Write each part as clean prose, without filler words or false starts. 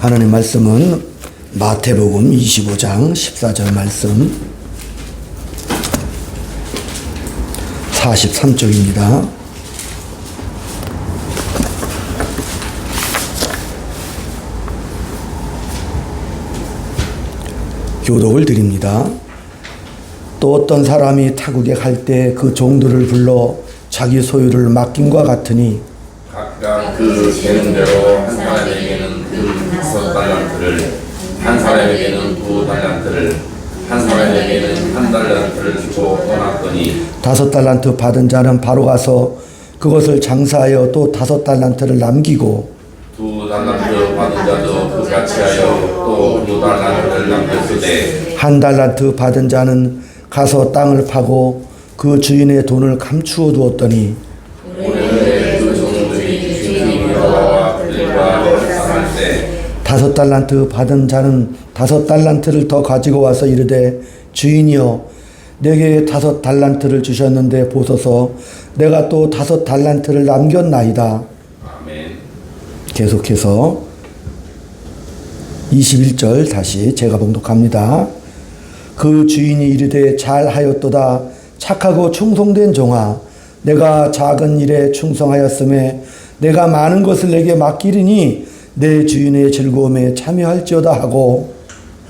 하나님 말씀은 마태복음 25장 14절 말씀 43쪽입니다. 교독을 드립니다. 또 어떤 사람이 타국에 갈 때 그 종들을 불러 자기 소유를 맡김과 같으니 각각 그 되는 대로 한 사람에게는 그 5달란트를, 한 사람에게는 2달란트를, 한 사람에게는 1달란트를 주고 떠났더니 5달란트 받은 자는 바로 가서 그것을 장사하여 또 5달란트를 남기고 2달란트 받은 자도 그같이 하여 또 2달란트를 남겼으되 1달란트 받은 자는 가서 땅을 파고 그 주인의 돈을 감추어 두었더니 오래전에 그 종들이 주인이 돌아와 그들과 협상할 때 5달란트 받은 자는 5달란트를 더 가지고 와서 이르되 주인이여 내게 5달란트를 주셨는데 보소서 내가 또 5달란트를 남겼나이다. 아멘. 계속해서 21절 다시 제가 봉독합니다. 그 주인이 이르되 잘하였도다 착하고 충성된 종아 내가 작은 일에 충성하였음에 내가 많은 것을 내게 맡기리니 내 주인의 즐거움에 참여할지어다 하고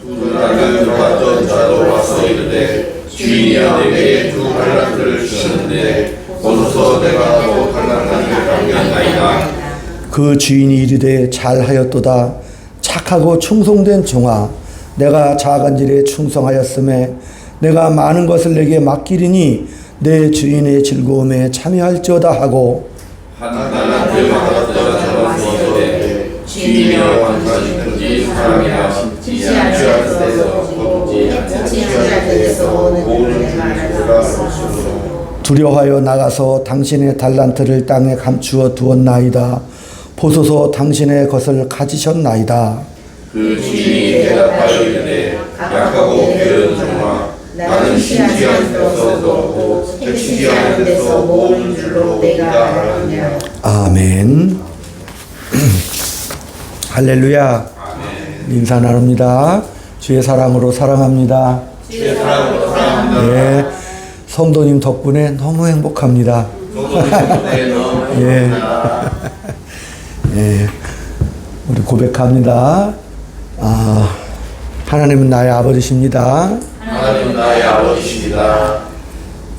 2달란트 받던 자도 와서 이르되 주인이여 내게 2달란트를 주셨는데 보소서 내가 또 1달란트를 남겼나이다. 그 주인이 이르되 잘하였도다 착하고 충성된 종아 내가 작은 일에 충성하였음에 내가 많은 것을 내게 맡기리니 내 주인의 즐거움에 참여할지어다 하고 1달란트 받았던 자도 와서 이르되 주인이여 관사짓든지 사람이나 지지하는 데서 거두지 않는 데서 모으는 줄을 내가 알았으므로 두려워하여 나가서 당신의 달란트를 땅에 감추어 두었나이다. 보소서 당신의 것을 가지셨나이다. 그 주인이 대답하여 이르되 약하고 게으른 종아 나는 심지한 데서 넣고 택시지 않은 데서 모으는 줄로 내가 알았느냐. 아멘. 할렐루야. 인사 나눕니다. 주의 사랑으로 사랑합니다. 주의 사랑으로 사랑합니다. 예, 성도님 덕분에 너무 행복합니다. 예. 예, 우리 고백합니다. 하나님은 나의 아버지십니다. 하나님은 나의 아버지십니다.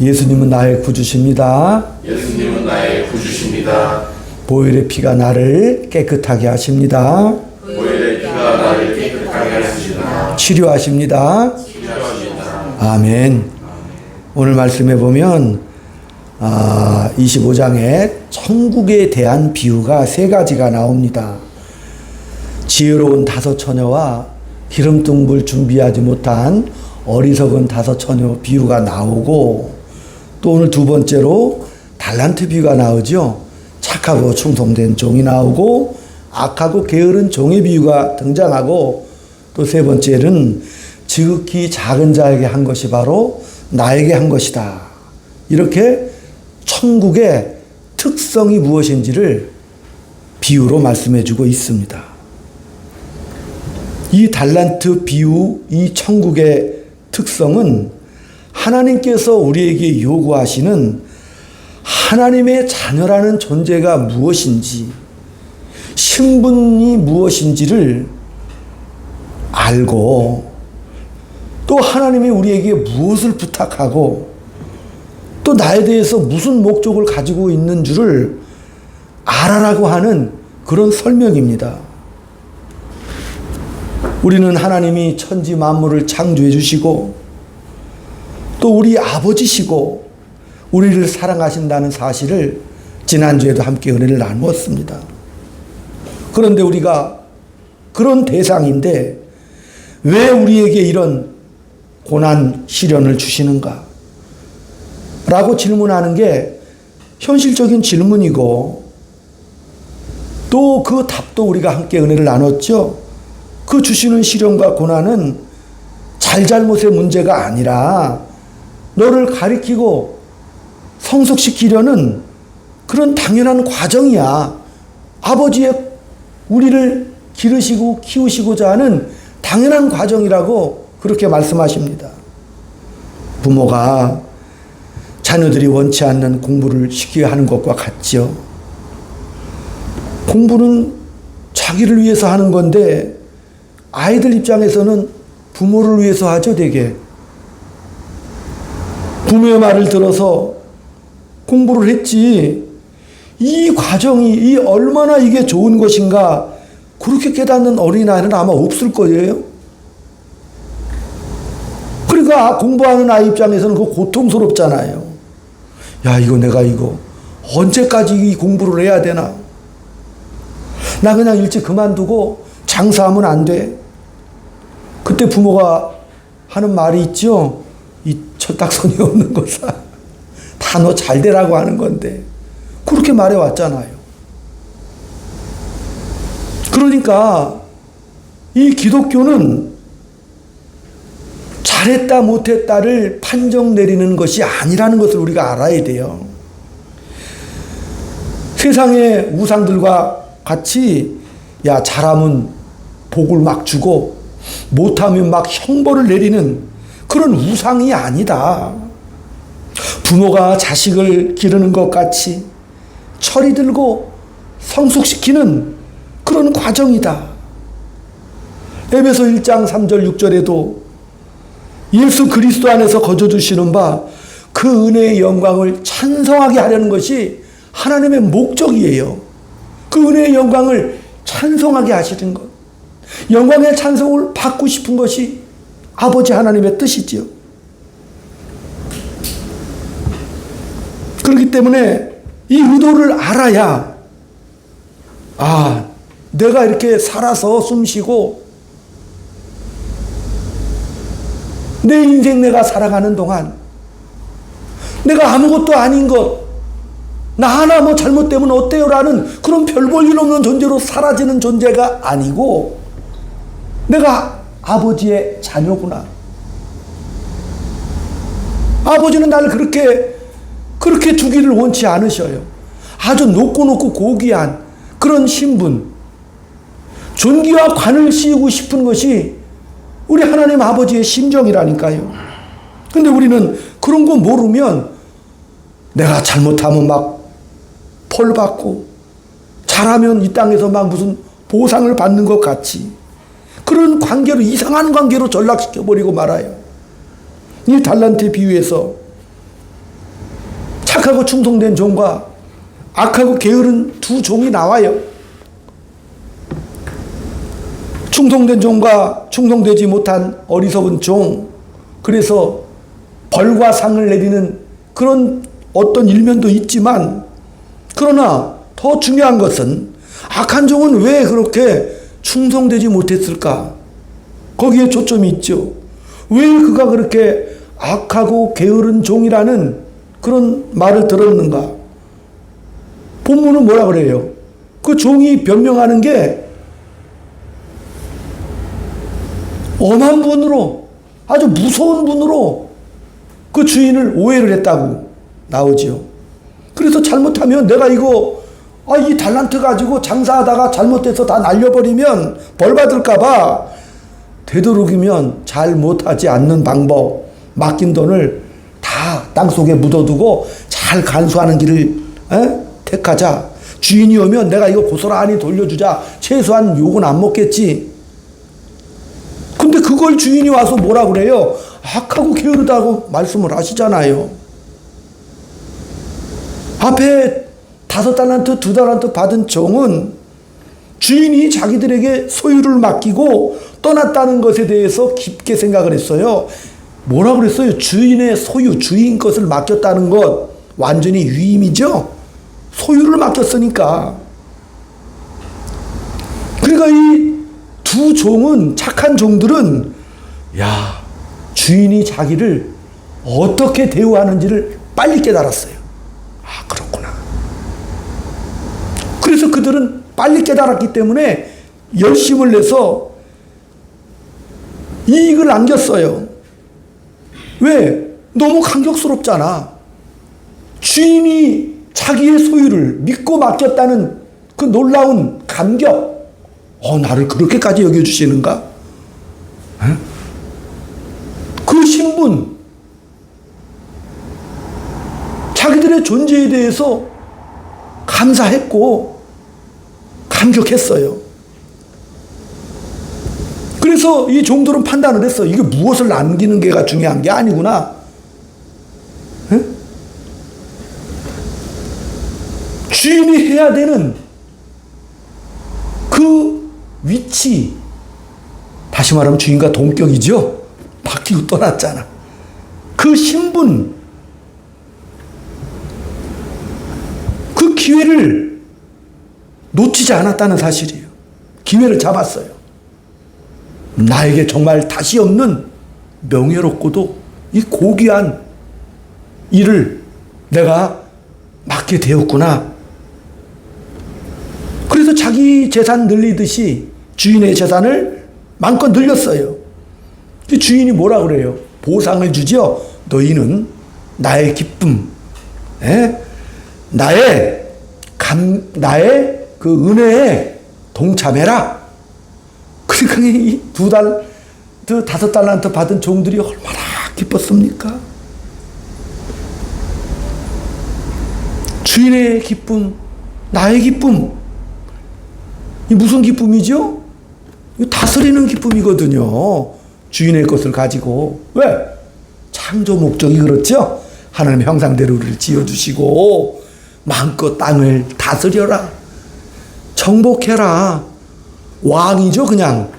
예수님은 나의 구주십니다. 예수님은 나의 구주십니다. 보혈의 피가 나를 깨끗하게 하십니다. 보혈의 피가 나를 깨끗하게 하십니다. 치료하십니다. 치료하십니다. 아멘. 오늘 말씀해 보면 25장에 천국에 대한 비유가 3가지가 나옵니다. 지혜로운 5 처녀와 기름등불 준비하지 못한 어리석은 5 처녀 비유가 나오고 또 오늘 2번째로 달란트 비유가 나오죠. 착하고 충성된 종이 나오고 악하고 게으른 종의 비유가 등장하고 또 3번째는 지극히 작은 자에게 한 것이 바로 나에게 한 것이다. 이렇게 천국의 특성이 무엇인지를 비유로 말씀해 주고 있습니다. 이 달란트 비유, 이 천국의 특성은 하나님께서 우리에게 요구하시는 하나님의 자녀라는 존재가 무엇인지, 신분이 무엇인지를 알고 또 하나님이 우리에게 무엇을 부탁하고 또 나에 대해서 무슨 목적을 가지고 있는 줄을 알아라고 하는 그런 설명입니다. 우리는 하나님이 천지 만물을 창조해 주시고 또 우리 아버지시고 우리를 사랑하신다는 사실을 지난주에도 함께 은혜를 나누었습니다. 그런데 우리가 그런 대상인데 왜 우리에게 이런 고난, 시련을 주시는가? 라고 질문하는 게 현실적인 질문이고 또 그 답도 우리가 함께 은혜를 나눴죠. 그 주시는 시련과 고난은 잘잘못의 문제가 아니라 너를 가리키고 성숙시키려는 그런 당연한 과정이야. 아버지의 우리를 기르시고 키우시고자 하는 당연한 과정이라고 그렇게 말씀하십니다. 부모가 자녀들이 원치 않는 공부를 시켜야 하는 것과 같죠. 공부는 자기를 위해서 하는 건데 아이들 입장에서는 부모를 위해서 하죠, 되게. 부모의 말을 들어서 공부를 했지, 이 과정이 이 얼마나 이게 좋은 것인가 그렇게 깨닫는 어린아이는 아마 없을 거예요. 그러니까 공부하는 아이 입장에서는 그거 고통스럽잖아요. 야, 이거 내가 이거 언제까지 이 공부를 해야 되나? 나 그냥 일찍 그만두고 장사하면 안 돼. 그때 부모가 하는 말이 있죠. 이 철딱선이 없는 거사. 다 너 잘 되라고 하는 건데. 그렇게 말해왔잖아요. 그러니까 이 기독교는 잘했다 못했다를 판정 내리는 것이 아니라는 것을 우리가 알아야 돼요. 세상의 우상들과 같이 야, 잘하면 복을 막 주고 못하면 막 형벌을 내리는 그런 우상이 아니다. 부모가 자식을 기르는 것 같이 철이 들고 성숙시키는 그런 과정이다. 에베소 1장 3절 6절에도 예수 그리스도 안에서 거저주시는 바 그 은혜의 영광을 찬송하게 하려는 것이 하나님의 목적이에요. 그 은혜의 영광을 찬송하게 하시는 것, 영광의 찬송을 받고 싶은 것이 아버지 하나님의 뜻이지요. 그렇기 때문에 이 의도를 알아야, 아, 내가 이렇게 살아서 숨쉬고 내 인생 내가 살아가는 동안 내가 아무것도 아닌 것, 나 하나 뭐 잘못되면 어때요? 라는 그런 별 볼 일 없는 존재로 사라지는 존재가 아니고 내가 아버지의 자녀구나. 아버지는 나를 그렇게 두기를 원치 않으셔요. 아주 높고 고귀한 그런 신분, 존귀와 관을 씌우고 싶은 것이 우리 하나님 아버지의 심정이라니까요. 근데 우리는 그런 거 모르면 내가 잘못하면 막 벌 받고 잘하면 이 땅에서 막 무슨 보상을 받는 것 같이 그런 관계로, 이상한 관계로 전락시켜버리고 말아요. 이 달란트에 비유해서 착하고 충성된 종과 악하고 게으른 두 종이 나와요. 충성된 종과 충성되지 못한 어리석은 종, 그래서 벌과 상을 내리는 그런 어떤 일면도 있지만, 그러나 더 중요한 것은 악한 종은 왜 그렇게 충성되지 못했을까? 거기에 초점이 있죠. 왜 그가 그렇게 악하고 게으른 종이라는 그런 말을 들었는가? 본문은 뭐라 그래요? 그 종이 변명하는 게 엄한 분으로, 아주 무서운 분으로 그 주인을 오해를 했다고 나오지요. 그래서 잘못하면 내가 이거 이 달란트 가지고 장사하다가 잘못돼서 다 날려버리면 벌 받을까봐 되도록이면 잘 못하지 않는 방법, 맡긴 돈을 다 땅속에 묻어두고 잘 간수하는 길을 택하자. 주인이 오면 내가 이거 고스란히 돌려주자. 최소한 욕은 안 먹겠지. 근데 그걸 주인이 와서 뭐라 그래요? 악하고 게으르다고 말씀을 하시잖아요. 앞에 5달란트, 2달란트 받은 종은 주인이 자기들에게 소유를 맡기고 떠났다는 것에 대해서 깊게 생각을 했어요. 뭐라 그랬어요? 주인의 소유, 주인 것을 맡겼다는 것, 완전히 위임이죠? 소유를 맡겼으니까. 그러니까 이 두 종은, 착한 종들은, 야, 주인이 자기를 어떻게 대우하는지를 빨리 깨달았어요. 아, 그렇구나. 그래서 그들은 빨리 깨달았기 때문에 열심을 내서 이익을 남겼어요. 왜? 너무 감격스럽잖아. 주인이 자기의 소유를 믿고 맡겼다는 그 놀라운 감격, 나를 그렇게까지 여겨주시는가? 에? 그 신분, 자기들의 존재에 대해서 감사했고 감격했어요. 그래서 이 종들은 판단을 했어. 이게 무엇을 남기는 게가 중요한 게 아니구나. 에? 주인이 해야 되는 그 위치, 다시 말하면 주인과 동격이죠. 바뀌고 떠났잖아. 그 신분, 그 기회를 놓치지 않았다는 사실이에요. 기회를 잡았어요. 나에게 정말 다시 없는 명예롭고도 이 고귀한 일을 내가 맡게 되었구나. 그래서 자기 재산 늘리듯이 주인의 재산을 마음껏 늘렸어요. 주인이 뭐라 그래요? 보상을 주죠. 너희는 나의 기쁨, 나의 그 은혜에 동참해라. 그러니까 이 5달란트 받은 종들이 얼마나 기뻤습니까? 주인의 기쁨, 나의 기쁨. 이 무슨 기쁨이죠? 다스리는 기쁨이거든요. 주인의 것을 가지고. 왜? 창조 목적이 그렇죠? 하나님의 형상대로 우리를 지어주시고 마음껏 땅을 다스려라. 정복해라. 왕이죠, 그냥.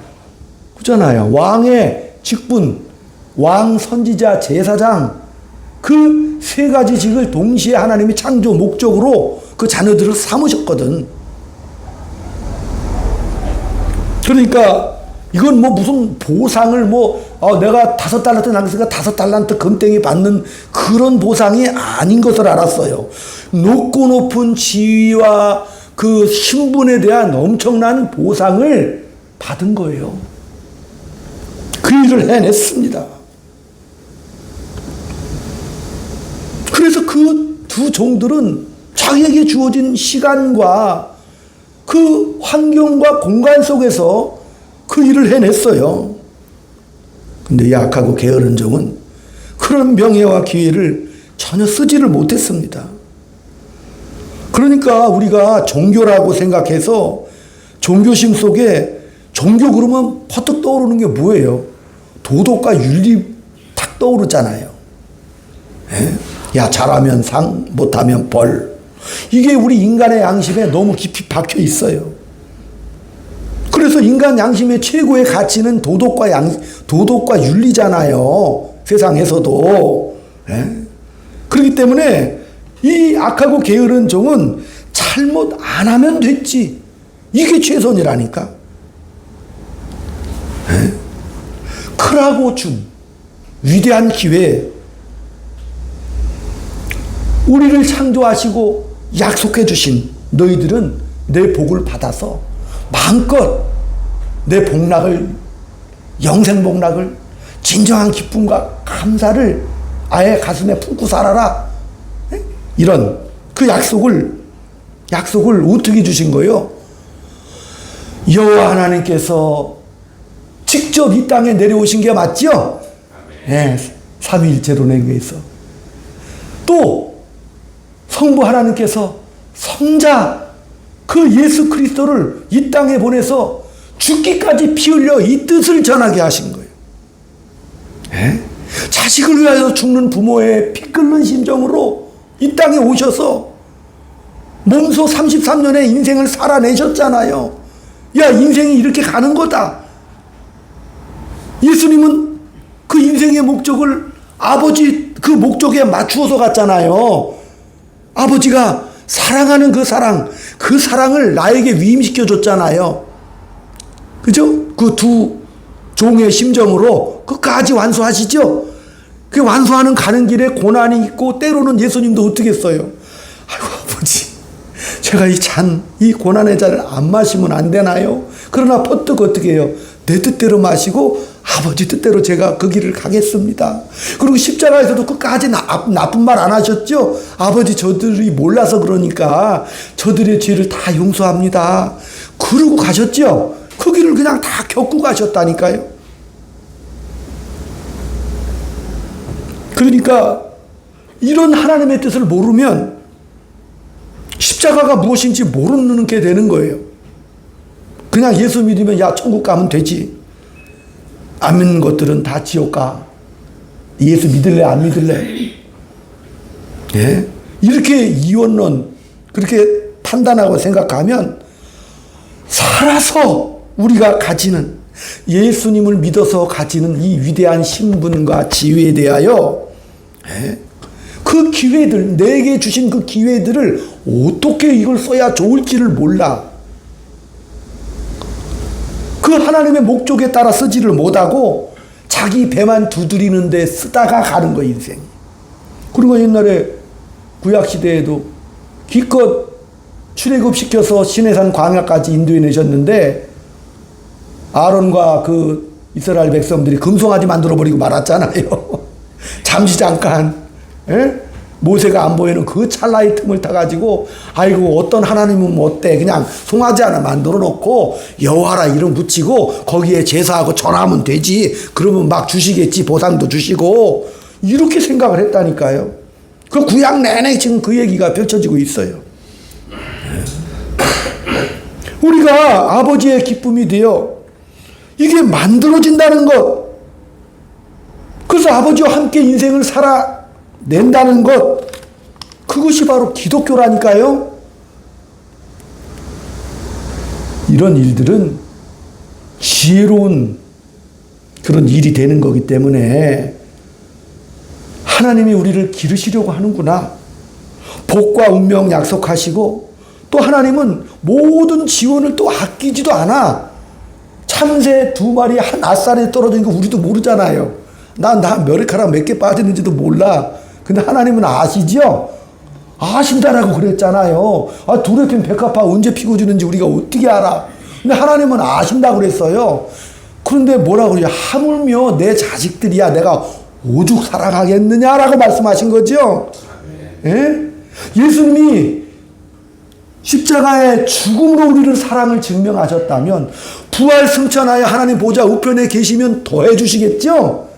그렇잖아요. 왕의 직분, 왕, 선지자, 제사장, 그 세 가지 직을 동시에 하나님이 창조 목적으로 그 자녀들을 삼으셨거든. 그러니까 이건 뭐 무슨 보상을 내가 5달란트 남겼으니까 5달란트 금땡이 받는 그런 보상이 아닌 것을 알았어요. 높고 높은 지위와 그 신분에 대한 엄청난 보상을 받은 거예요. 그 일을 해냈습니다. 그래서 그 두 종들은 자기에게 주어진 시간과 그 환경과 공간 속에서 그 일을 해냈어요. 근데 약하고 게으른 종은 그런 명예와 기회를 전혀 쓰지를 못했습니다. 그러니까 우리가 종교라고 생각해서 종교심 속에 종교 그러면 퍼뜩 떠오르는 게 뭐예요? 도덕과 윤리 탁 떠오르잖아요. 야, 잘하면 상, 못하면 벌. 이게 우리 인간의 양심에 너무 깊이 박혀 있어요. 그래서 인간 양심의 최고의 가치는 도덕과 윤리잖아요. 세상에서도. 그렇기 때문에 이 악하고 게으른 종은 잘못 안 하면 됐지. 이게 최선이라니까. 크라고 준 위대한 기회, 우리를 창조하시고 약속해 주신 너희들은 내 복을 받아서 마음껏 내 복락을, 영생 복락을, 진정한 기쁨과 감사를 아예 가슴에 품고 살아라. 이런 그 약속을 어떻게 주신 거예요? 여호와 하나님께서 직접 이 땅에 내려오신 게 맞죠? 네, 삼위일체로 내게서. 또 성부 하나님께서 성자 그 예수 그리스도를 이 땅에 보내서 죽기까지 피 흘려 이 뜻을 전하게 하신 거예요. 자식을 위하여 죽는 부모의 피 끓는 심정으로 이 땅에 오셔서 몸소 33년의 인생을 살아내셨잖아요. 야, 인생이 이렇게 가는 거다. 예수님은 그 인생의 목적을 아버지 그 목적에 맞추어서 갔잖아요. 아버지가 사랑하는 그 사랑을 나에게 위임시켜 줬잖아요. 그죠? 그 두 종의 심정으로 끝까지 완수하시죠? 그 완수하는 가는 길에 고난이 있고 때로는 예수님도 어떻게 했어요? 아이고, 아버지, 제가 이 고난의 잔을 안 마시면 안 되나요? 그러나 퍼뜩 어떻게 해요? 내 뜻대로 마시고 아버지 뜻대로 제가 그 길을 가겠습니다. 그리고 십자가에서도 끝까지 나쁜 말 안 하셨죠? 아버지, 저들이 몰라서 그러니까 저들의 죄를 다 용서합니다. 그러고 가셨죠? 겪고 가셨다니까요. 그러니까 이런 하나님의 뜻을 모르면 십자가가 무엇인지 모르는 게 되는 거예요. 그냥 예수 믿으면 야 천국 가면 되지. 안 믿는 것들은 다 지옥 가. 예수 믿을래 안 믿을래? 예? 이렇게 이원론 그렇게 판단하고 생각하면 살아서 우리가 가지는 예수님을 믿어서 가지는 이 위대한 신분과 지위에 대하여 예? 그 기회들 내게 주신 그 기회들을 어떻게 이걸 써야 좋을지를 몰라. 그 하나님의 목적에 따라 쓰지를 못하고 자기 배만 두드리는 데 쓰다가 가는 거 인생. 그리고 옛날에 구약시대에도 기껏 출애굽시켜서 시내산 광야까지 인도해 내셨는데 아론과 그 이스라엘 백성들이 금송아지 만들어버리고 말았잖아요. 잠시 잠깐 모세가 안 보이는 그 찰나의 틈을 타가지고 아이고 어떤 하나님은 어때 그냥 송아지 하나 만들어 놓고 여호와라 이름 붙이고 거기에 제사하고 전하면 되지 그러면 막 주시겠지 보상도 주시고 이렇게 생각을 했다니까요. 그 구약 내내 지금 그 얘기가 펼쳐지고 있어요. 우리가 아버지의 기쁨이 되어 이게 만들어진다는 것 그래서 아버지와 함께 인생을 살아낸다는 것 그것이 바로 기독교라니까요. 이런 일들은 지혜로운 그런 일이 되는 거기 때문에 하나님이 우리를 기르시려고 하는구나. 복과 운명 약속하시고 또 하나님은 모든 지원을 또 아끼지도 않아. 참새 2마리 한 아싸리에 떨어진 거 우리도 모르잖아요. 나 머리카락 몇 개 빠졌는지도 몰라. 근데 하나님은 아시죠? 아신다라고 그랬잖아요. 아, 두레핀 백합화 언제 피고 주는지 우리가 어떻게 알아? 근데 하나님은 아신다고 그랬어요. 그런데 뭐라 그래요? 하물며 내 자식들이야 내가 오죽 사랑하겠느냐라고 말씀하신 거죠. 예? 예수님이 십자가의 죽음으로 우리를 사랑을 증명하셨다면 부활 승천하여 하나님 보좌 우편에 계시면 더해 주시겠죠?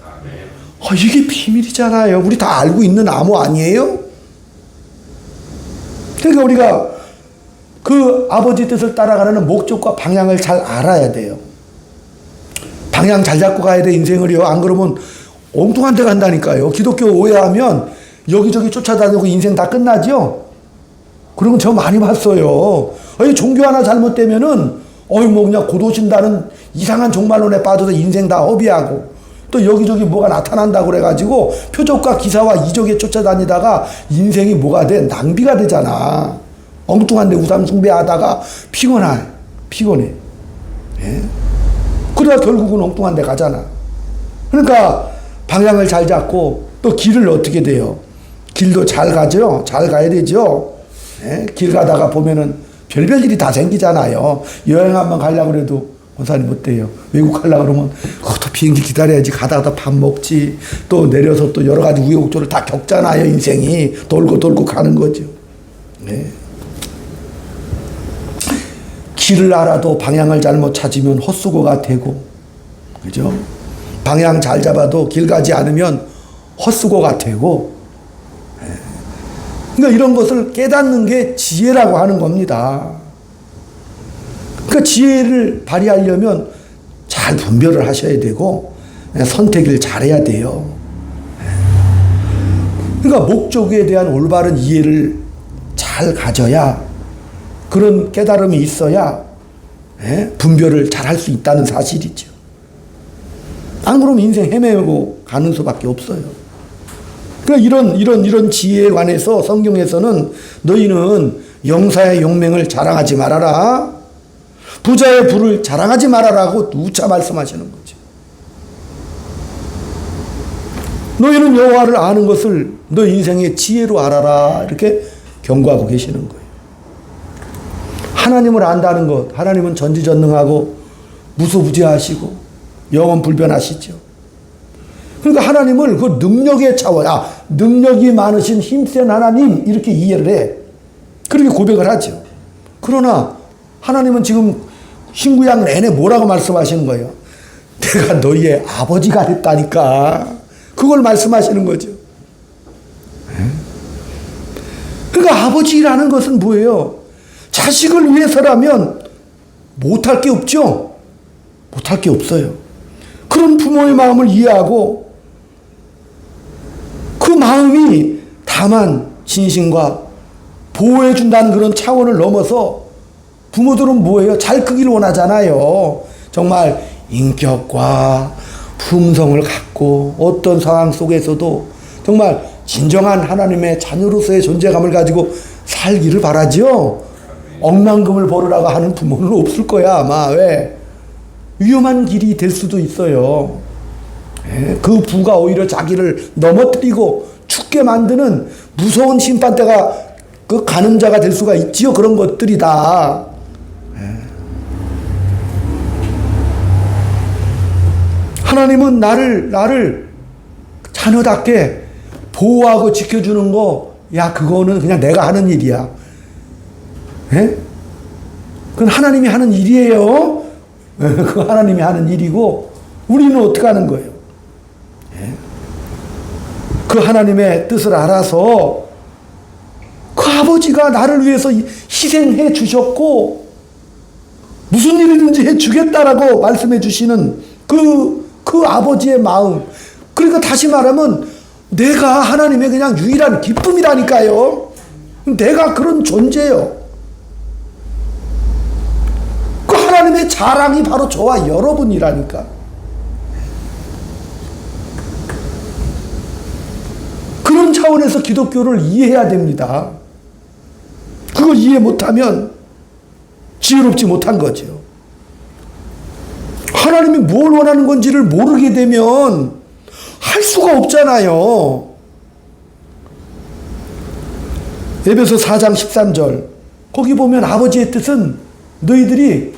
이게 비밀이잖아요. 우리 다 알고 있는 암호 아니에요? 그러니까 우리가 그 아버지 뜻을 따라가는 목적과 방향을 잘 알아야 돼요. 방향 잘 잡고 가야 돼 인생을요. 안 그러면 엉뚱한 데 간다니까요. 기독교 오해하면 여기저기 쫓아다니고 인생 다 끝나죠? 그런 건 저 많이 봤어요. 종교 하나 잘못되면은, 뭐 그냥 곧 오신다는 이상한 종말론에 빠져서 인생 다 허비하고, 또 여기저기 뭐가 나타난다고 그래가지고 표적과 기사와 이적에 쫓아다니다가 인생이 뭐가 돼? 낭비가 되잖아. 엉뚱한 데 우상 숭배하다가 피곤해. 예? 그러다 결국은 엉뚱한 데 가잖아. 그러니까 방향을 잘 잡고 또 길을 어떻게 돼요? 길도 잘 가죠? 잘 가야 되죠? 예? 길 가다가 보면은 별별 일이 다 생기잖아요. 여행 한번 가려고 그래도 원사님 어때요? 외국 가려고 그러면 또 비행기 기다려야지. 가다가 밥 먹지. 또 내려서 또 여러 가지 우여곡절을 다 겪잖아요. 인생이 돌고 가는 거죠. 예. 길을 알아도 방향을 잘못 찾으면 헛수고가 되고, 그죠? 방향 잘 잡아도 길 가지 않으면 헛수고가 되고, 그러니까 이런 것을 깨닫는 게 지혜라고 하는 겁니다. 그러니까 지혜를 발휘하려면 잘 분별을 하셔야 되고, 선택을 잘해야 돼요. 그러니까 목적에 대한 올바른 이해를 잘 가져야, 그런 깨달음이 있어야 분별을 잘 할 수 있다는 사실이죠. 안 그러면 인생 헤매고 가는 수밖에 없어요. 그러니까 이런 지혜에 관해서 성경에서는 너희는 영사의 용맹을 자랑하지 말아라. 부자의 부를 자랑하지 말아라고 누차 말씀하시는 거죠. 너희는 여호와를 아는 것을 너 인생의 지혜로 알아라. 이렇게 경고하고 계시는 거예요. 하나님을 안다는 것, 하나님은 전지전능하고 무소부지하시고 영원불변하시죠. 그러니까 하나님을 그 능력의 차원, 능력이 많으신 힘센 하나님 이렇게 이해를 해. 그렇게 고백을 하죠. 그러나 하나님은 지금 신구약 내내 뭐라고 말씀하시는 거예요? 내가 너희의 아버지가 됐다니까. 그걸 말씀하시는 거죠. 그러니까 아버지라는 것은 뭐예요? 자식을 위해서라면 못할 게 없죠? 못할 게 없어요. 그런 부모의 마음을 이해하고 그 마음이 다만 진심과 보호해준다는 그런 차원을 넘어서 부모들은 뭐예요? 잘 크기를 원하잖아요. 정말 인격과 품성을 갖고 어떤 상황 속에서도 정말 진정한 하나님의 자녀로서의 존재감을 가지고 살기를 바라죠. 억만금을 벌으라고 하는 부모는 없을 거야 아마. 왜? 위험한 길이 될 수도 있어요. 그 부가 오히려 자기를 넘어뜨리고 죽게 만드는 무서운 심판대가 그 가는 자가 될 수가 있지요. 그런 것들이 다. 하나님은 나를 자녀답게 보호하고 지켜주는 거, 야, 그거는 그냥 내가 하는 일이야. 그건 하나님이 하는 일이에요. 그건 하나님이 하는 일이고, 우리는 어떻게 하는 거예요? 그 하나님의 뜻을 알아서 그 아버지가 나를 위해서 희생해 주셨고, 무슨 일이든지 해 주겠다라고 말씀해 주시는 그 아버지의 마음. 그러니까 다시 말하면 내가 하나님의 그냥 유일한 기쁨이라니까요. 내가 그런 존재예요. 그 하나님의 자랑이 바로 저와 여러분이라니까. 그런 차원에서 기독교를 이해해야 됩니다. 그걸 이해 못하면 지혜롭지 못한 거죠. 하나님이 뭘 원하는 건지를 모르게 되면 할 수가 없잖아요. 에베소 4장 13절 거기 보면 아버지의 뜻은 너희들이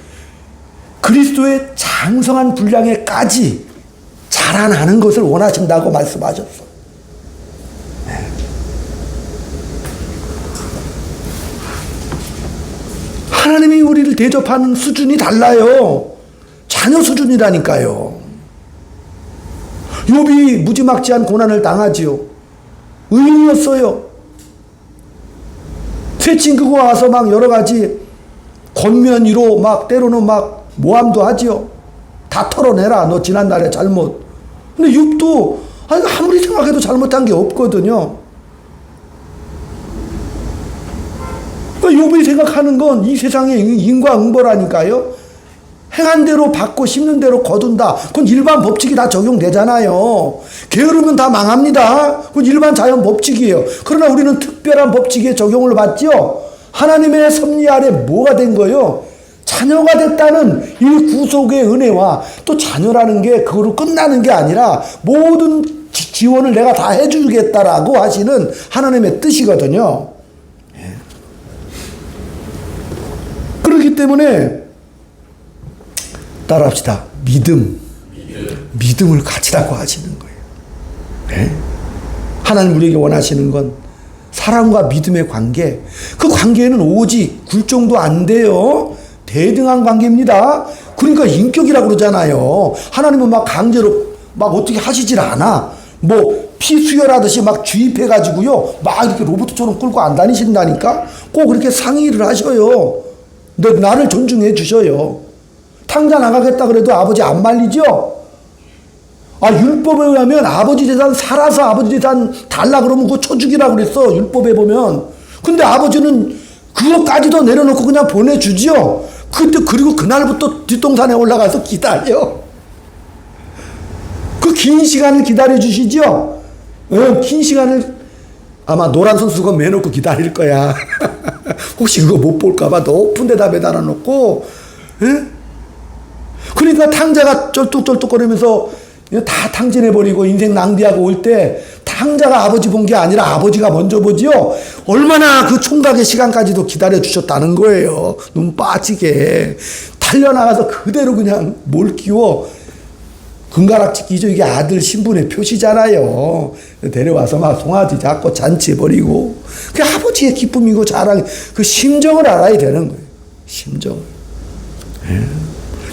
그리스도의 장성한 분량에까지 자라나는 것을 원하신다고 말씀하셨어. 하나님이 우리를 대접하는 수준이 달라요. 자녀 수준이라니까요. 욥이 무지막지한 고난을 당하지요. 의인이었어요. 새 친구가 와서 막 여러 가지 권면위로 막 때로는 막 모함도 하지요. 다 털어내라. 너 지난날의 잘못. 근데 욥도 아무리 생각해도 잘못한 게 없거든요. 욥이 생각하는 건 이 세상의 인과응보라니까요. 행한 대로 받고 심는 대로 거둔다. 그건 일반 법칙이 다 적용되잖아요. 게으르면 다 망합니다. 그건 일반 자연 법칙이에요. 그러나 우리는 특별한 법칙에 적용을 받죠. 하나님의 섭리 아래 뭐가 된 거예요? 자녀가 됐다는 이 구속의 은혜와 또 자녀라는 게 그거로 끝나는 게 아니라 모든 지원을 내가 다 해주겠다라고 하시는 하나님의 뜻이거든요. 그렇기 때문에 따라합시다. 믿음을 가지라고 하시는 거예요. 하나님 우리에게 원하시는 건 사랑과 믿음의 관계. 그 관계에는 오직 굴종도 안 돼요. 대등한 관계입니다. 그러니까 인격이라고 그러잖아요. 하나님은 막 강제로 막 어떻게 하시질 않아. 뭐 피 수혈하듯이 막 주입해가지고요. 막 이렇게 로봇처럼 끌고 안 다니신다니까. 꼭 그렇게 상의를 하셔요. 나를 존중해 주셔요. 탕자 나가겠다 그래도 아버지 안 말리죠? 율법에 의하면 아버지 재산 살아서 아버지 재산 달라 그러면 그거 쳐주기라 그랬어. 율법에 보면. 근데 아버지는 그것까지도 내려놓고 그냥 보내주지요. 그리고 그날부터 뒷동산에 올라가서 기다려. 그 긴 시간을 기다려 주시죠? 긴 시간을 아마 노란 선수가 매놓고 기다릴 거야. 혹시 그거 못 볼까봐 높은 데다 매달아 놓고. 그러니까 탕자가 쩔뚝쩔뚝거리면서 다 탕진해버리고 인생 낭비하고 올 때 탕자가 아버지 본 게 아니라 아버지가 먼저 보지요. 얼마나 그 총각의 시간까지도 기다려주셨다는 거예요. 눈 빠지게. 달려나가서 그대로 그냥 몰키워. 금가락지 끼죠. 이게 아들 신분의 표시잖아요. 데려와서 막 송아지 잡고 잔치해버리고. 그게 아버지의 기쁨이고 자랑, 그 심정을 알아야 되는 거예요. 심정을.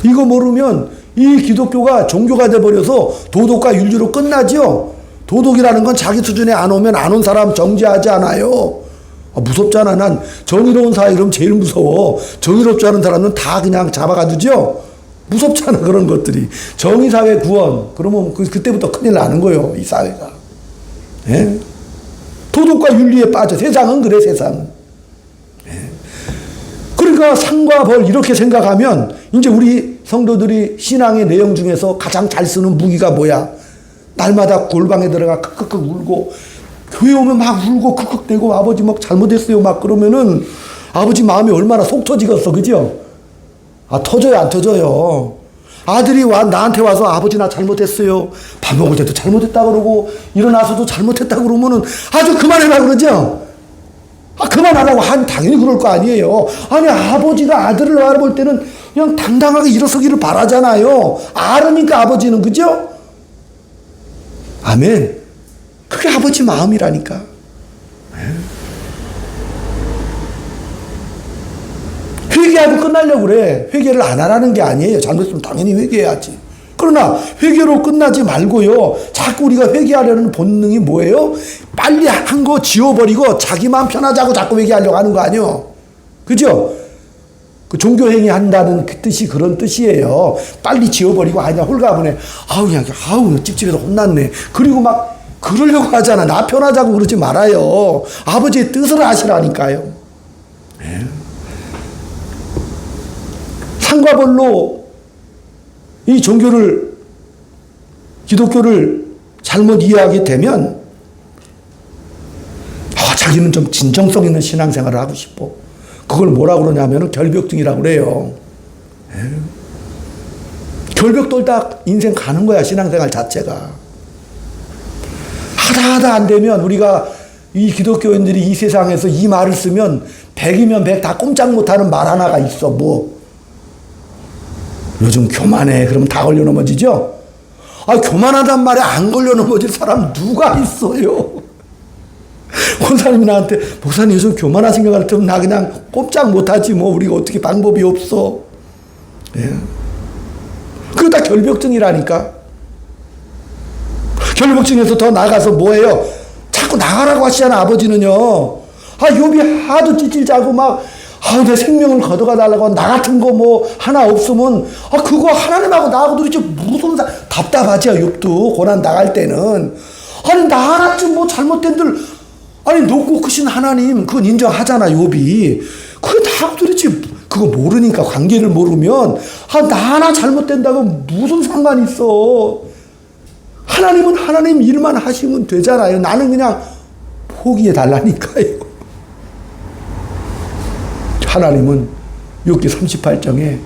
이거 모르면 이 기독교가 종교가 돼버려서 도덕과 윤리로 끝나죠. 도덕이라는 건 자기 수준에 안 오면 안 온 사람 정죄하지 않아요. 무섭잖아. 난 정의로운 사회 그럼 제일 무서워. 정의롭지 않은 사람은 다 그냥 잡아가두죠. 무섭잖아, 그런 것들이. 정의사회 구원, 그러면 그때부터 큰일 나는 거예요, 이 사회가. 예? 도덕과 윤리에 빠져. 세상은 그래, 세상은. 예. 그러니까 상과 벌 이렇게 생각하면 이제 우리 성도들이 신앙의 내용 중에서 가장 잘 쓰는 무기가 뭐야? 날마다 골방에 들어가 크크크 울고 교회 오면 막 울고 크크대고 아버지 막 잘못했어요 막 그러면은 아버지 마음이 얼마나 속 터지겠어, 그죠? 터져요, 안 터져요? 아들이 나한테 와서 아버지 나 잘못했어요. 밥 먹을 때도 잘못했다 그러고 일어나서도 잘못했다 그러면은 아주 그만해라 그러죠? 그만하라고 당연히 그럴 거 아니에요. 아니, 아버지가 아들을 바라볼 때는 그냥 당당하게 일어서기를 바라잖아요. 알으니까 아버지는, 그죠? 아멘. 그게 아버지 마음이라니까. 회개하고 끝나려고 그래. 회개를 안 하라는 게 아니에요. 잘못했으면 당연히 회개해야지. 그러나 회개로 끝나지 말고요. 자꾸 우리가 회개하려는 본능이 뭐예요? 빨리 한 거 지워버리고 자기 마음 편하자고 자꾸 회개하려고 하는 거 아니에요. 그죠? 그 종교행위 한다는 그 뜻이 그런 뜻이에요. 빨리 지워버리고 그냥 홀가분해. 그냥 찝찝해서 혼났네. 그리고 막 그러려고 하잖아. 나 편하자고 그러지 말아요. 아버지의 뜻을 아시라니까요. 네. 상과 벌로 이 종교를, 기독교를 잘못 이해하게 되면 자기는 좀 진정성 있는 신앙생활을 하고 싶어. 그걸 뭐라고 그러냐면 결벽증이라고 그래요. 결벽 떨다 인생 가는 거야, 신앙생활 자체가. 하다 안 되면 우리가 이 기독교인들이 이 세상에서 이 말을 쓰면 100이면 100 다 꼼짝 못하는 말 하나가 있어. 뭐 요즘 교만해 그러면 다 걸려 넘어지죠. 교만하단 말에 안 걸려 넘어질 사람 누가 있어요? 권사님이 나한테 목사님 요즘 교만하신 것 같으면 나 그냥 꼼짝 못하지 뭐. 우리가 어떻게 방법이 없어. 예. 그거 다 결벽증이라니까. 결벽증에서 더 나가서 뭐예요? 자꾸 나가라고 하시잖아, 아버지는요. 욥이 하도 찌질 짜고 막 내 생명을 걷어가 달라고 나 같은 거 뭐 하나 없으면 그거 하나님하고 나하고 도대체 무슨 답답하지, 욥도 고난 당할 때는. 나 하나쯤 뭐 잘못된 들 높고 크신 하나님 그건 인정하잖아, 욥이. 그게 다 도대체 그거 모르니까, 관계를 모르면 나 하나 잘못된다고 무슨 상관이 있어. 하나님은 하나님 일만 하시면 되잖아요. 나는 그냥 포기해 달라니까요. 하나님은 욥기 38장에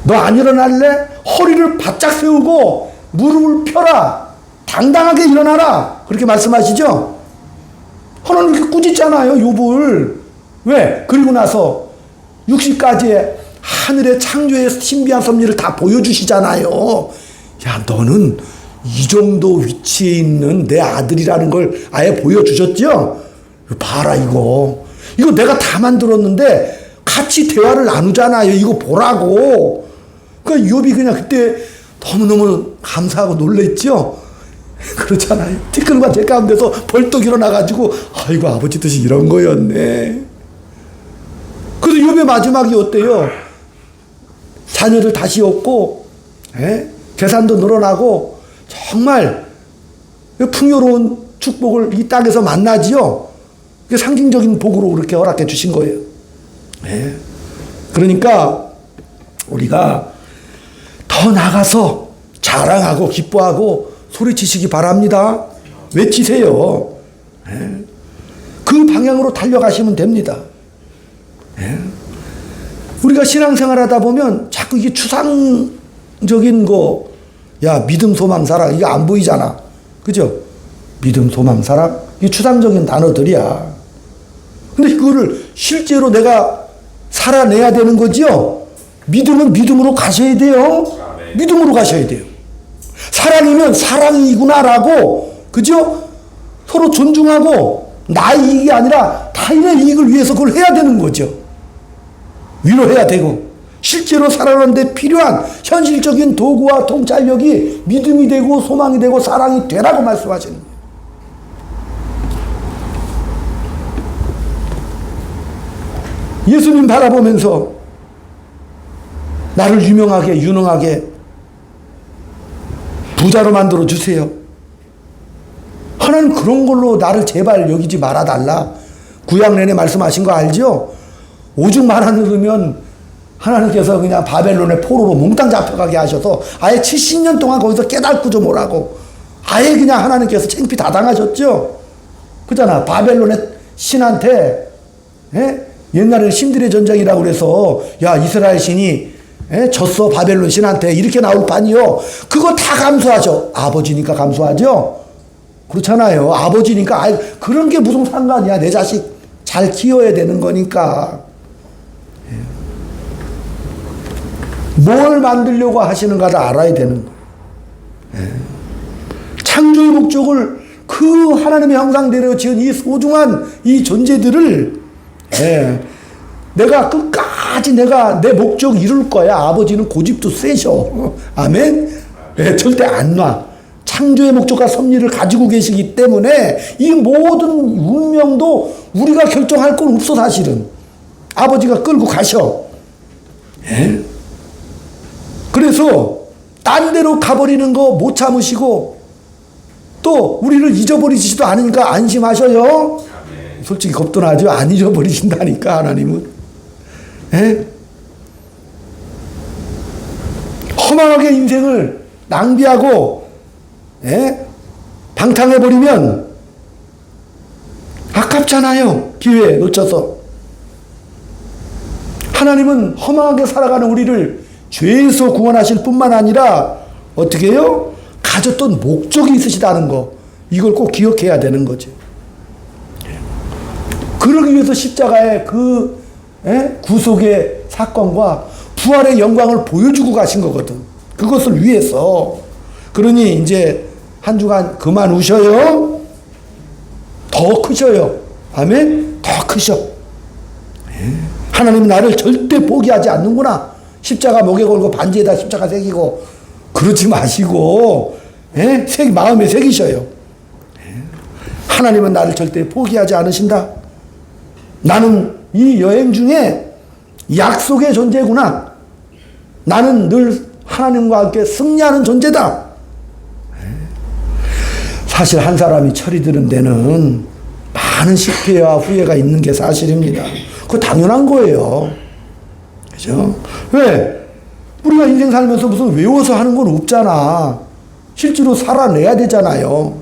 너 안 일어날래? 허리를 바짝 세우고 무릎을 펴라. 당당하게 일어나라. 그렇게 말씀하시죠? 하나님 이렇게 꾸짖잖아요, 욥을. 왜? 그리고 나서 60가지의 하늘의 창조의 신비한 섭리를 다 보여주시잖아요. 너는 이 정도 위치에 있는 내 아들이라는 걸 아예 보여주셨죠? 봐라, 이거 내가 다 만들었는데 같이 대화를 나누잖아요. 이거 보라고. 그러니까 욥이 그냥 그때 너무너무 감사하고 놀랬죠? 그렇잖아요. 티끌과 제 가운데서 벌떡 일어나가지고 아이고, 아버지 뜻이 이런 거였네. 그래서 욥의 마지막이 어때요? 자녀를 다시 얻고 재산도 늘어나고 정말 풍요로운 축복을 이 땅에서 만나지요. 그게 상징적인 복으로 그렇게 허락해 주신 거예요. 그러니까 우리가 더 나가서 자랑하고 기뻐하고 소리치시기 바랍니다. 외치세요. 그 방향으로 달려가시면 됩니다. 우리가 신앙생활 하다 보면 자꾸 이게 추상적인 거, 믿음, 소망, 사랑, 이게 안 보이잖아. 그죠? 믿음, 소망, 사랑, 이게 추상적인 단어들이야. 근데 그거를 실제로 내가 살아내야 되는 거지요. 믿음은 믿음으로 가셔야 돼요. 믿음으로 가셔야 돼요. 사랑이면 사랑이구나라고, 그죠? 서로 존중하고 나의 이익이 아니라 타인의 이익을 위해서 그걸 해야 되는 거죠. 위로해야 되고 실제로 살아가는데 필요한 현실적인 도구와 통찰력이 믿음이 되고 소망이 되고 사랑이 되라고 말씀하시는 거예요. 예수님 바라보면서 나를 유명하게 유능하게 부자로 만들어 주세요. 하나님 그런 걸로 나를 제발 여기지 말아달라. 구약 내내 말씀하신 거 알죠? 오죽 많아들으면 하나님께서 그냥 바벨론의 포로로 몽땅 잡혀가게 하셔서 아예 70년 동안 거기서 깨닫고 좀 오라고 아예 그냥 하나님께서 창피 다 당하셨죠? 그잖아. 바벨론의 신한테 옛날에는 신들의 전쟁이라고 그래서 야 이스라엘 신이 졌어 바벨론 신한테 이렇게 나올 판이요. 그거 다 감수하죠. 아버지니까 감수하죠. 그렇잖아요. 아버지니까 그런 게 무슨 상관이야. 내 자식 잘 키워야 되는 거니까. 뭘 만들려고 하시는가를 알아야 되는 거예요. 창조의 목적을 그 하나님의 형상대로 지은 이 소중한 이 존재들을 내가 끝까지 내 목적 이룰 거야. 아버지는 고집도 세셔. 아멘? 절대 안 놔. 창조의 목적과 섭리를 가지고 계시기 때문에 이 모든 운명도 우리가 결정할 건 없어 사실은. 아버지가 끌고 가셔. 그래서 딴 데로 가버리는 거 못 참으시고 또 우리를 잊어버리시지도 않으니까 안심하셔요. 솔직히 겁도 나죠. 안 잊어버리신다니까 하나님은. 허망하게 인생을 낭비하고 방탕해버리면 아깝잖아요. 기회 놓쳐서. 하나님은 허망하게 살아가는 우리를 죄에서 구원하실 뿐만 아니라 어떻게 해요? 가졌던 목적이 있으시다는 거. 이걸 꼭 기억해야 되는 거죠. 그러기 위해서 십자가의 그 구속의 사건과 부활의 영광을 보여주고 가신 거거든. 그것을 위해서. 그러니 이제 한 주간 그만 우셔요. 더 크셔요. 아멘? 더 크셔. 하나님은 나를 절대 포기하지 않는구나. 십자가 목에 걸고 반지에다 십자가 새기고 그러지 마시고 마음에 새기셔요. 하나님은 나를 절대 포기하지 않으신다. 나는 이 여행 중에 약속의 존재구나. 나는 늘 하나님과 함께 승리하는 존재다. 사실 한 사람이 철이 드는 데는 많은 실패와 후회가 있는 게 사실입니다. 그거 당연한 거예요. 그죠? 왜? 우리가 인생 살면서 무슨 외워서 하는 건 없잖아. 실제로 살아내야 되잖아요.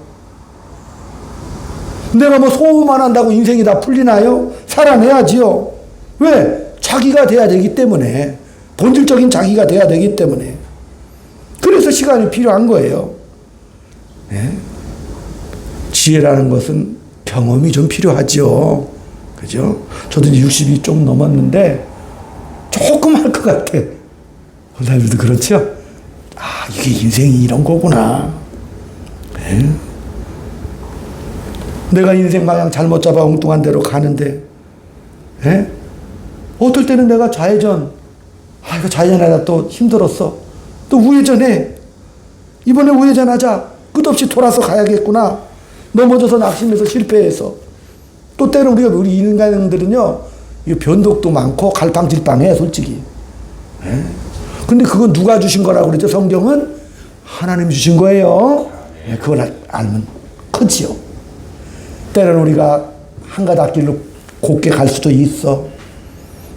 내가 뭐 소음만 한다고 인생이 다 풀리나요? 살아내야지요. 왜? 자기가 돼야 되기 때문에. 본질적인 자기가 돼야 되기 때문에. 그래서 시간이 필요한 거예요. 지혜라는 것은 경험이 좀 필요하죠. 그죠? 저도 이제 60이 좀 넘었는데 조금 할 것 같아. 선생님들도 그렇죠? 아, 이게 인생이 이런 거구나. 내가 인생 방향 잘못 잡아 엉뚱한 데로 가는데, 어떨 때는 내가 좌회전, 이거 좌회전하다 또 힘들었어. 또 우회전해. 이번에 우회전하자. 끝없이 돌아서 가야겠구나. 넘어져서 낙심해서 실패해서. 또 때는 우리 인간들은요, 변덕도 많고 갈팡질팡해, 솔직히. 근데 그건 누가 주신 거라고 그랬죠? 성경은 하나님 주신 거예요. 그걸 알면 크지요. 때는 우리가 한 가닥 길로 곱게 갈 수도 있어.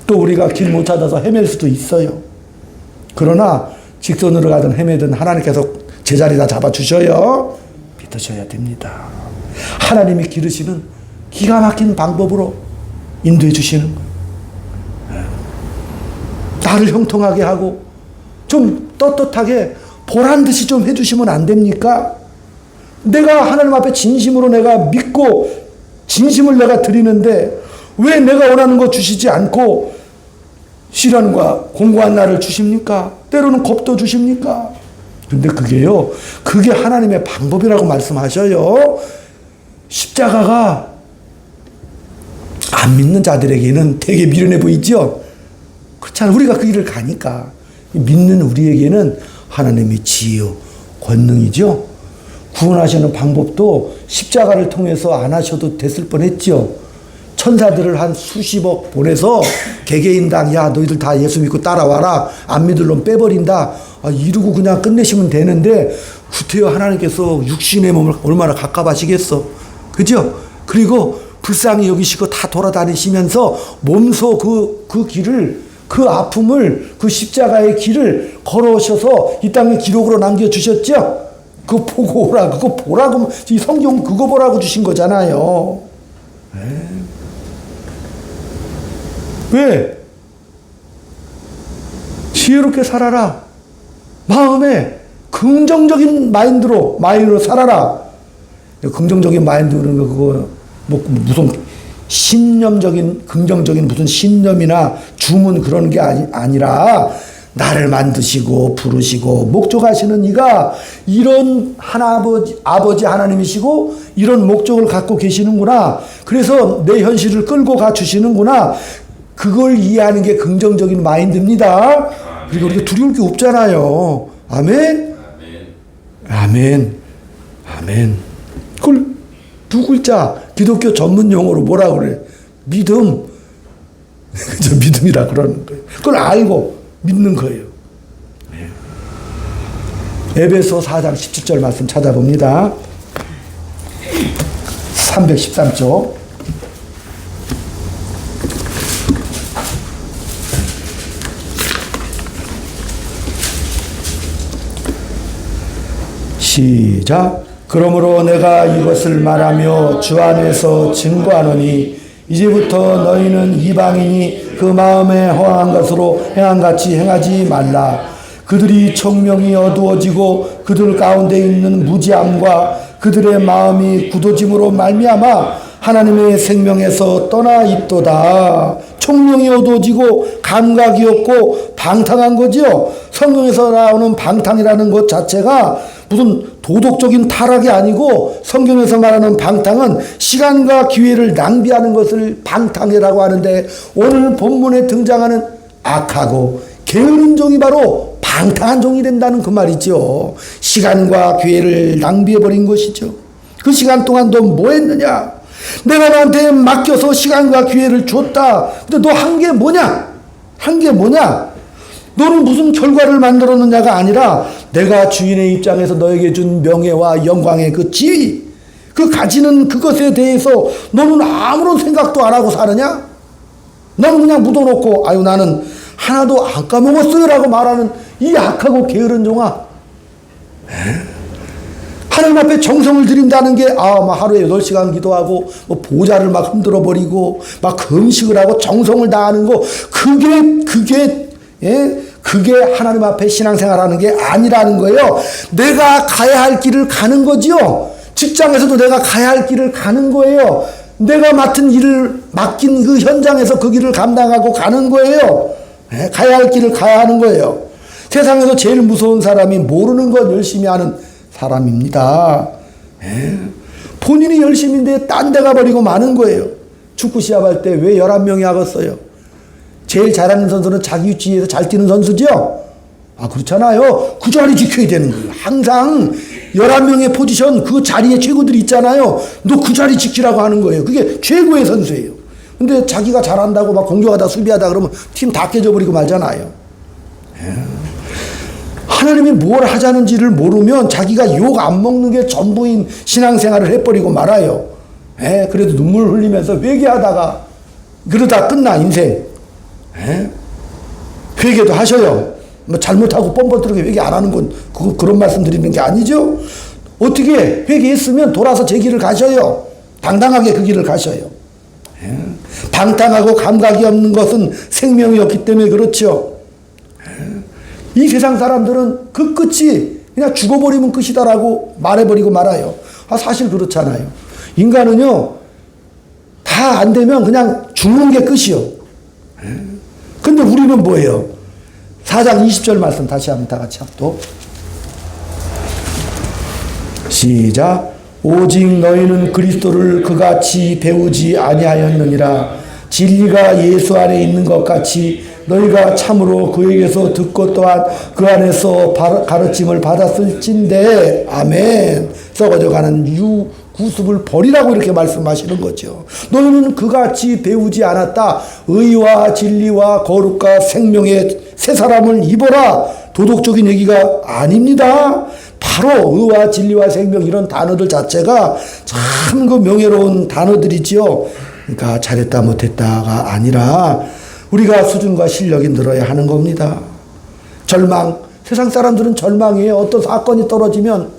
또 우리가 길 못 찾아서 헤맬 수도 있어요. 그러나 직선으로 가든 헤매든 하나님께서 제자리다 잡아주셔요. 믿으셔야 됩니다. 하나님이 기르시는 기가 막힌 방법으로 인도해 주시는 거예요. 나를 형통하게 하고 좀 떳떳하게 보란 듯이 좀 해주시면 안 됩니까? 내가 하나님 앞에 진심으로 내가 믿고 진심을 내가 드리는데 왜 내가 원하는 거 주시지 않고 시련과 공고한 날을 주십니까? 때로는 겁도 주십니까? 근데 그게 하나님의 방법이라고 말씀하셔요. 십자가가 안 믿는 자들에게는 되게 미련해 보이죠? 그렇잖아. 우리가 그 길을 가니까. 믿는 우리에게는 하나님의 지혜요, 권능이죠. 구원하시는 방법도 십자가를 통해서 안 하셔도 됐을 뻔했죠. 천사들을 한 수십억 보내서 개개인당 야 너희들 다 예수 믿고 따라와라. 안 믿을 놈 빼버린다. 이러고 그냥 끝내시면 되는데 구태여 하나님께서 육신의 몸을 얼마나 가깝하시겠어. 그죠? 그리고 불쌍히 여기시고 다 돌아다니시면서 몸소 그 길을, 그 아픔을, 그 십자가의 길을 걸어오셔서 이 땅에 기록으로 남겨주셨죠? 그거 보고 오라. 그거 보라고, 이 성경 그거 보라고 주신 거잖아요. 왜? 지혜롭게 살아라. 마음에 긍정적인 마인드로 살아라. 긍정적인 마인드는 그거 뭐 무슨 신념적인 긍정적인 무슨 신념이나 주문 그런 게 아니라 나를 만드시고 부르시고 목적하시는 이가 이런 아버지 하나님이시고 이런 목적을 갖고 계시는구나. 그래서 내 현실을 끌고 가 주시는구나. 그걸 이해하는 게 긍정적인 마인드입니다. 그리고 우리가 두려울 게 없잖아요. 아멘? 아멘. 아멘. 그걸 두 글자 기독교 전문 용어로 뭐라 그래? 믿음. 그저 믿음이라 그러는 거예요. 그걸 알고 믿는 거예요. 에베소 4장 17절 말씀 찾아봅니다. 313쪽. 시작. 그러므로 내가 이것을 말하며 주 안에서 증거하노니 이제부터 너희는 이방인이 그 마음에 허황한 것으로 행한같이 행하지 말라. 그들이 총명이 어두워지고 그들 가운데 있는 무지함과 그들의 마음이 굳어짐으로 말미암아 하나님의 생명에서 떠나 있도다. 총명이 어두워지고 감각이 없고 방탕한 거지요. 성경에서 나오는 방탕이라는 것 자체가 무슨 도덕적인 타락이 아니고 성경에서 말하는 방탕은 시간과 기회를 낭비하는 것을 방탕이라고 하는데 오늘 본문에 등장하는 악하고 게으른 종이 바로 방탕한 종이 된다는 그 말이죠. 시간과 기회를 낭비해버린 것이죠. 그 시간 동안 너 뭐 했느냐? 내가 너한테 맡겨서 시간과 기회를 줬다. 근데 너 한 게 뭐냐? 한 게 뭐냐? 너는 무슨 결과를 만들었느냐가 아니라 내가 주인의 입장에서 너에게 준 명예와 영광의 그 지위, 그 가지는 그것에 대해서 너는 아무런 생각도 안 하고 사느냐? 너는 그냥 묻어놓고 아유 나는 하나도 안 까먹었어요 라고 말하는 이 악하고 게으른 종아. 하나님 앞에 정성을 들인다는 게 막 하루에 8시간 기도하고 뭐 보좌를 막 흔들어 버리고 막 금식을 하고 정성을 다하는 거 그게 하나님 앞에 신앙생활하는 게 아니라는 거예요. 내가 가야 할 길을 가는 거지요. 직장에서도 내가 가야 할 길을 가는 거예요. 내가 맡은 일을 맡긴 그 현장에서 그 길을 감당하고 가는 거예요. 가야 할 길을 가야 하는 거예요. 세상에서 제일 무서운 사람이 모르는 것 열심히 하는 사람입니다. 본인이 열심인데 딴 데 가버리고 마는 거예요. 축구 시합할 때 왜 11명이 하겠어요? 제일 잘하는 선수는 자기 위치에서 잘 뛰는 선수죠? 그렇잖아요. 그 자리 지켜야 되는 거예요. 항상 11명의 포지션 그 자리에 최고들이 있잖아요. 너 그 자리 지키라고 하는 거예요. 그게 최고의 선수예요. 근데 자기가 잘한다고 막 공격하다 수비하다 그러면 팀 다 깨져버리고 말잖아요. 하나님이 뭘 하자는지를 모르면 자기가 욕 안 먹는 게 전부인 신앙생활을 해버리고 말아요. 그래도 눈물 흘리면서 회개하다가 그러다 끝나 인생. 회개도 하셔요. 뭐 잘못하고 뻔뻔스럽게 회개 안 하는 건 그런 말씀 드리는 게 아니죠. 어떻게 회개했으면 돌아서 제 길을 가셔요. 당당하게 그 길을 가셔요. 방탕하고 감각이 없는 것은 생명이 없기 때문에 그렇죠. 이 세상 사람들은 그 끝이 그냥 죽어버리면 끝이다라고 말해버리고 말아요. 사실 그렇잖아요. 인간은요 다 안 되면 그냥 죽는 게 끝이요. 근데 우리는 뭐예요? 4장 20절 말씀 다시 한번 다 같이 합독. 시작. 오직 너희는 그리스도를 그같이 배우지 아니하였느니라. 진리가 예수 안에 있는 것 같이 너희가 참으로 그에게서 듣고 또한 그 안에서 가르침을 받았을진데 아멘. 썩어져가는 구습을 버리라고 이렇게 말씀하시는 거죠. 너희는 그같이 배우지 않았다. 의와 진리와 거룩과 생명의 새 사람을 입어라. 도덕적인 얘기가 아닙니다. 바로 의와 진리와 생명 이런 단어들 자체가 참 그 명예로운 단어들이지요. 그러니까 잘했다 못했다가 아니라 우리가 수준과 실력이 늘어야 하는 겁니다. 절망, 세상 사람들은 절망이에요. 어떤 사건이 떨어지면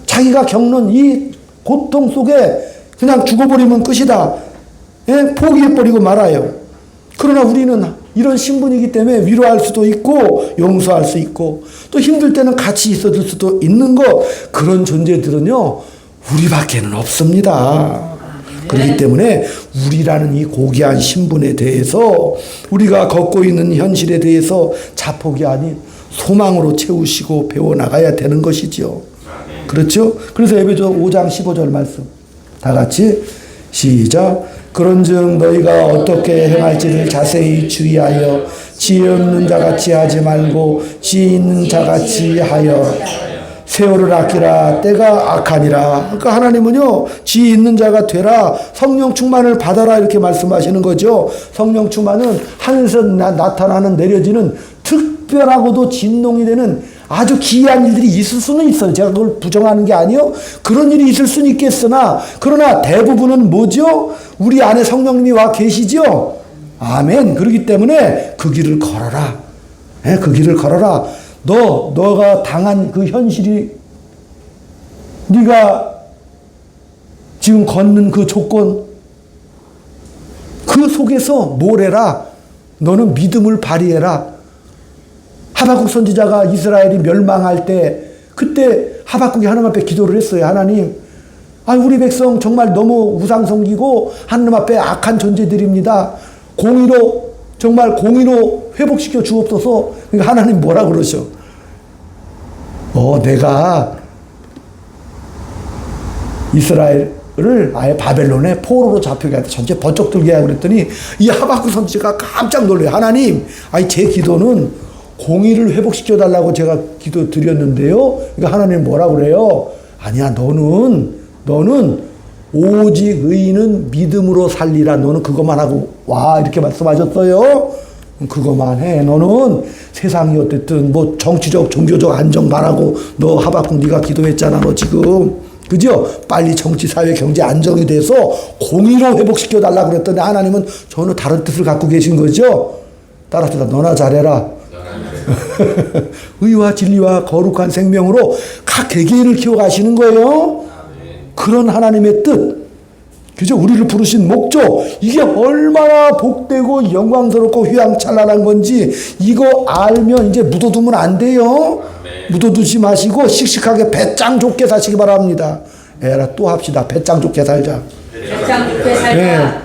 자기가 겪는 이 고통 속에 그냥 죽어버리면 끝이다. 포기해버리고 말아요. 그러나 우리는 이런 신분이기 때문에 위로할 수도 있고 용서할 수 있고 또 힘들 때는 같이 있어줄 수도 있는 것, 그런 존재들은요 우리밖에는 없습니다. 그렇기 때문에 우리라는 이 고귀한 신분에 대해서 우리가 걷고 있는 현실에 대해서 자폭이 아닌 소망으로 채우시고 배워나가야 되는 것이죠. 그렇죠? 그래서 에베소 5장 15절 말씀 다 같이 시작. 그런즉 너희가 어떻게 행할지를 자세히 주의하여 지혜 없는 자같이 하지 말고 지혜 있는 자같이 하여 세월을 아끼라. 때가 악하니라. 그러니까 하나님은요 지혜 있는 자가 되라, 성령 충만을 받아라 이렇게 말씀하시는 거죠. 성령 충만은 하늘에서 나타나는 내려지는 특별하고도 진동이 되는 아주 기이한 일들이 있을 수는 있어요. 제가 그걸 부정하는 게 아니요. 그런 일이 있을 수는 있겠으나 그러나 대부분은 뭐죠? 우리 안에 성령님이 와 계시죠. 아멘. 그렇기 때문에 그 길을 걸어라. 그 길을 걸어라. 너가 당한 그 현실이, 네가 지금 걷는 그 조건, 그 속에서 뭘 해라? 너는 믿음을 발휘해라. 하박국 선지자가 이스라엘이 멸망할 때 그때 하박국이 하나님 앞에 기도를 했어요. 하나님, 우리 백성 정말 너무 우상 섬기고 하나님 앞에 악한 존재들입니다. 정말 공의로 회복시켜 주옵소서. 그러니까 하나님 뭐라 그러셔? 내가 이스라엘을 아예 바벨론에 포로로 잡혀게 하다 전체 번쩍 들게 하고 그랬더니 이 하박국 선지자가 깜짝 놀래요. 하나님, 제 기도는 공의를 회복시켜 달라고 제가 기도 드렸는데요. 그러니까 하나님 뭐라 그래요? 아니야, 너는 오직 의인은 믿음으로 살리라. 너는 그것만 하고 와 이렇게 말씀하셨어요. 그것만 해. 너는 세상이 어쨌든 뭐 정치적 종교적 안정 바라고 너 하박국 네가 기도했잖아. 너 지금 그죠? 빨리 정치 사회 경제 안정이 돼서 공의로 회복시켜 달라고 그랬더니 하나님은 전혀 다른 뜻을 갖고 계신 거죠. 따라서 너나 잘해라. 의와 진리와 거룩한 생명으로 각 개개인을 키워가시는 거예요. 그런 하나님의 뜻, 그죠? 우리를 부르신 목적, 이게 얼마나 복되고 영광스럽고 휘황찬란한 건지 이거 알면 이제 묻어두면 안 돼요. 묻어두지 마시고 씩씩하게 배짱 좋게 사시기 바랍니다. 또 합시다. 배짱 좋게 살자. 배짱 좋게 살자.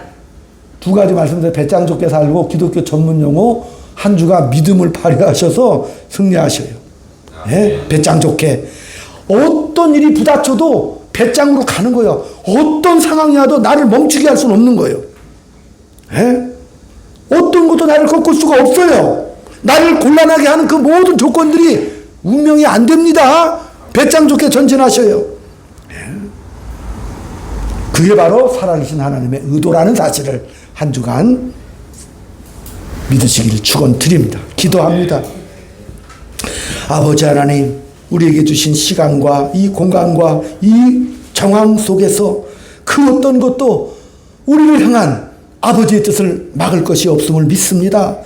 두 가지 말씀드려요. 배짱 좋게 살고 기독교 전문 용어 한 주가 믿음을 발휘하셔서 승리하셔요. 배짱 좋게. 어떤 일이 부닥쳐도 배짱으로 가는 거예요. 어떤 상황이 와도 나를 멈추게 할 수는 없는 거예요. 어떤 것도 나를 꺾을 수가 없어요. 나를 곤란하게 하는 그 모든 조건들이 운명이 안 됩니다. 배짱 좋게 전진하셔요. 그게 바로 살아계신 하나님의 의도라는 사실을 한 주간 믿으시기를 축원드립니다. 기도합니다. 아버지 하나님, 우리에게 주신 시간과 이 공간과 이 정황 속에서 그 어떤 것도 우리를 향한 아버지의 뜻을 막을 것이 없음을 믿습니다.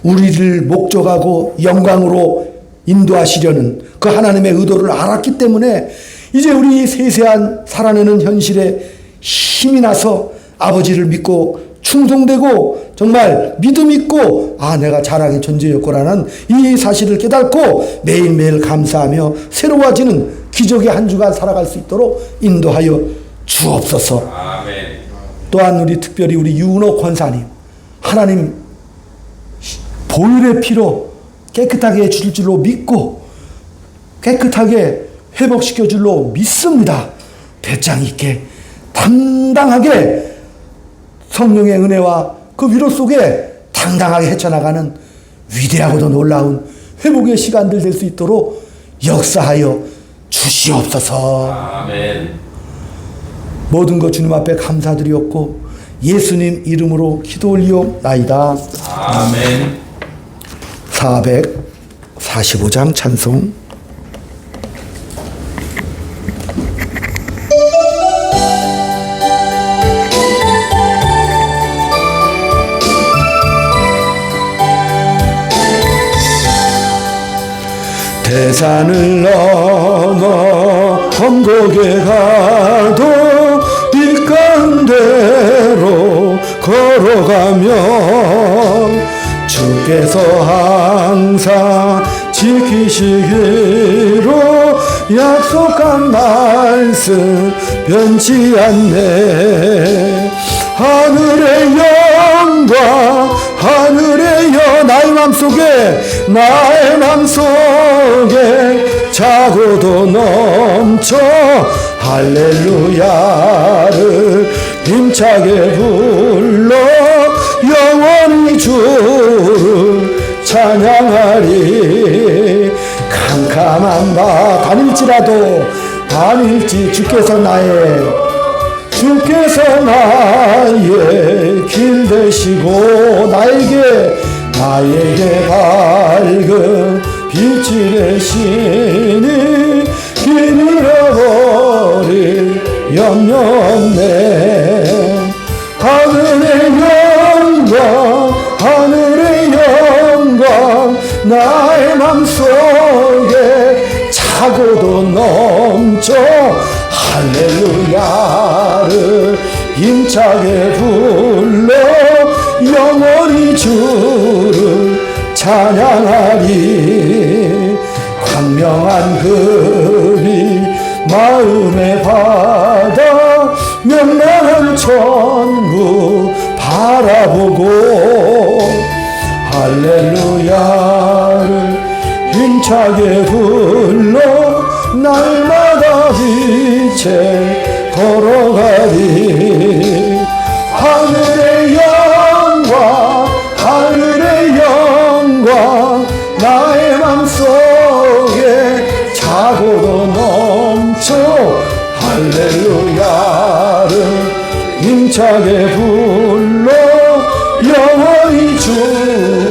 우리를 목적하고 영광으로 인도하시려는 그 하나님의 의도를 알았기 때문에 이제 우리 세세한 살아내는 현실에 힘이 나서 아버지를 믿고 충성되고 정말 믿음 있고 내가 자랑의 존재였구라는 이 사실을 깨닫고 매일매일 감사하며 새로워지는 기적의 한 주간 살아갈 수 있도록 인도하여 주옵소서. 아멘. 또한 우리 특별히 우리 유은호 권사님, 하나님 보혈의 피로 깨끗하게 해줄 줄로 믿고 깨끗하게 회복시켜 줄로 믿습니다. 배짱 있게 당당하게 성령의 은혜와 그 위로 속에 당당하게 헤쳐나가는 위대하고도 놀라운 회복의 시간들 될 수 있도록 역사하여 주시옵소서. 아멘. 모든 것 주님 앞에 감사드리옵고 예수님 이름으로 기도 올리옵나이다. 아멘. 445장 찬송. 대산을 넘어 험곡에 가도 길 가운데로 걸어가면 주께서 항상 지키시기로 약속한 말씀 변치 않네. 하늘의 영광 하늘의 여 나의 맘속에 차고도 넘쳐 할렐루야를 힘차게 불러 영원히 주를 찬양하리. 캄캄한 바 다닐지 주께서 나의 길 되시고 나에게 밝은 빛이 되시니 길 잃어버릴 염려 없네. 하늘의 영광 나의 맘속에 차고도 넘쳐 할렐루야를 힘차게 불러 영원히 주를 찬양하리. 광명한 그리 마음의 바다 명랑한 천국 바라보고 할렐루야를 힘차게 불러 날마다 빛에 걸어가리. 하늘의 영광 나의 맘속에 차고도 넘쳐 할렐루야를 힘차게 불러 영원히 주를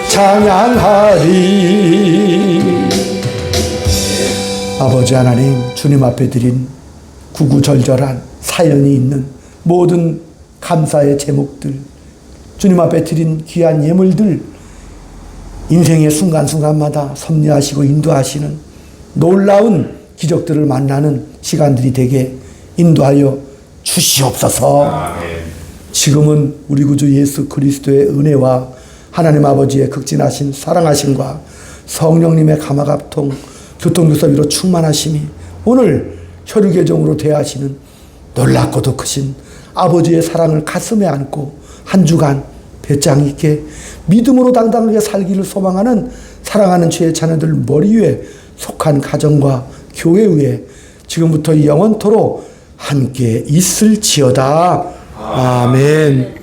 찬양하리. 아버지 하나님, 주님 앞에 드린 구구절절한 사연이 있는 모든 감사의 제목들, 주님 앞에 드린 귀한 예물들, 인생의 순간순간마다 섭리하시고 인도하시는 놀라운 기적들을 만나는 시간들이 되게 인도하여 주시옵소서. 아멘. 지금은 우리 구주 예수 그리스도의 은혜와 하나님 아버지의 극진하신 사랑하심과 성령님의 감화갑통 교통교섭위로 충만하심이 오늘 혈육의 종으로 대하시는 놀랍고도 크신 아버지의 사랑을 가슴에 안고 한 주간 배짱 있게 믿음으로 당당하게 살기를 소망하는 사랑하는 주의 자녀들 머리 위에 속한 가정과 교회 위에 지금부터 영원토록 함께 있을지어다. 아멘.